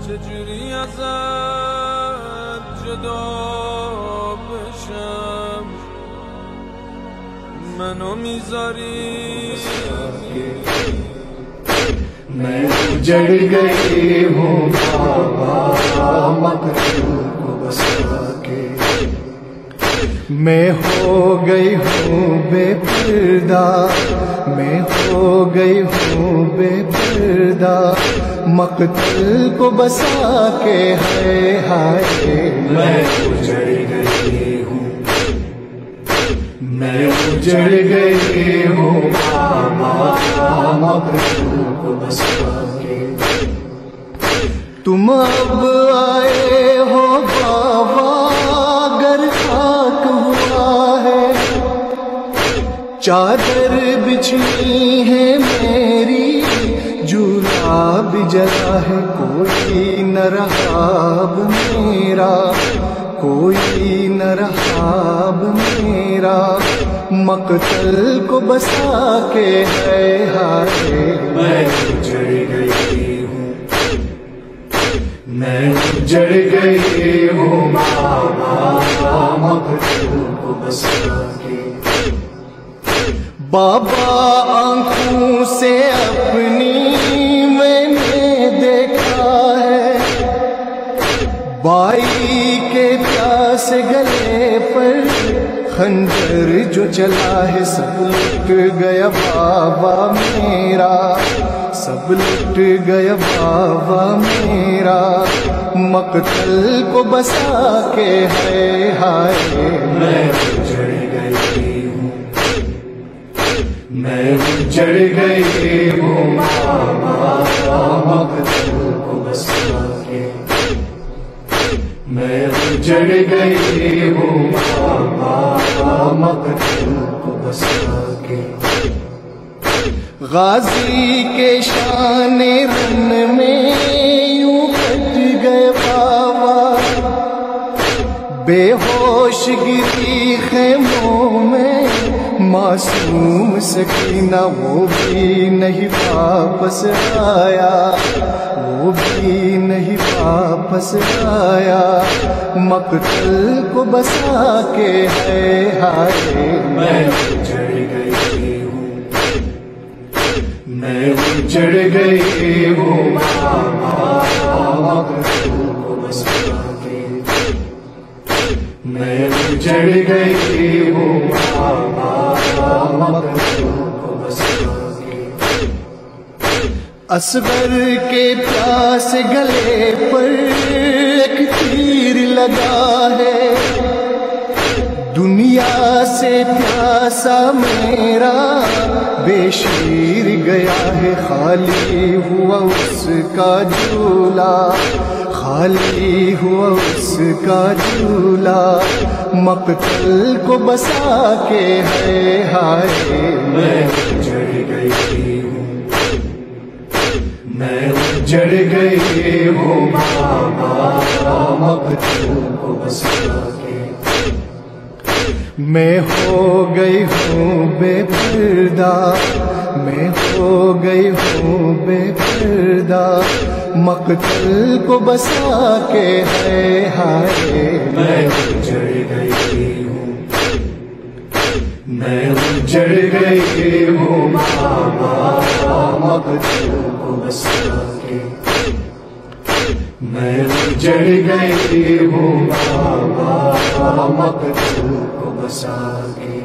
چجوری ازت جدا بشم منو میذاری میں اجڑ گئی ہوں بابا مقتول کو بسا کے، میں ہو گئی ہوں بے پردہ، میں ہو گئی ہوں بے پردہ، مقتل کو بسا کے ہے ہائے میں اجڑ گئی ہوں، میں اجڑ گئی ہوں بابا مقتل کو بسا کے۔ تم اب آئے ہو بابا گر خاک ہوا ہے، چادر بچھنی ہے میری جھولا بھی جلا ہے، کوئی نہ رہا اب میرا، کوئی نہ رہا اب میرا، مقتل کو بسا کے ہے ہائے میں اجڑ گئی ہوں، میں اجڑ گئی ہوں بابا مقتل کو بسا کے۔ بابا آنکھوں سے اپنی میں نے دیکھا ہے، بائی کے پیاس گلے پر خنجر جو چلا ہے، سب لٹ گیا بابا میرا، سب لٹ گیا بابا میرا، مقتل کو بسا کے ہے ہائے میں اجڑ گئی ہوں، میں اجڑ گئی ہوں بابا مقتل کو بسا کے، میں اجڑ گئی ہوں بابا مقتل کو بسا کے۔ غازی کے شان رن میں یوں کٹ گئے بابا، بے ہوش گری خیموں میں معصوم سکینہ، وہ بھی نہیں واپس آیا، وہ بھی نہیں واپس آیا، مقتل کو بسا کے ہے ہائے میں اجڑ گئی ہوں، میں اجڑ گئی ہوں بابا مقتل کو بسا کے، میں اجڑ گئی ہوں بابا مقتل کو بسا کے۔ اصغر کے پیاس گلے پر ایک تیر لگا ہے، دنیا سے پیاسا میرا بے شیر گیا ہے، خالی ہوا اس کا جھولا، خالی ہوا اس کا جھولا، مقتل کو بسا کے ہے ہائے میں اجڑ گئی ہوں، میں اجڑ گئی ہوں بابا مقتل کو بسا کے، میں ہو گئی ہوں بے پردہ، میں ہو گئی ہوں بے پردہ، مقتل کو بسا کے ہے ہائے میں اجڑ گئی ہوں، میں اجڑ گئی ہوں بابا مقتل کو بسا کے، میں اجڑ گئی ہوں بابا مقتل کو بسا کے۔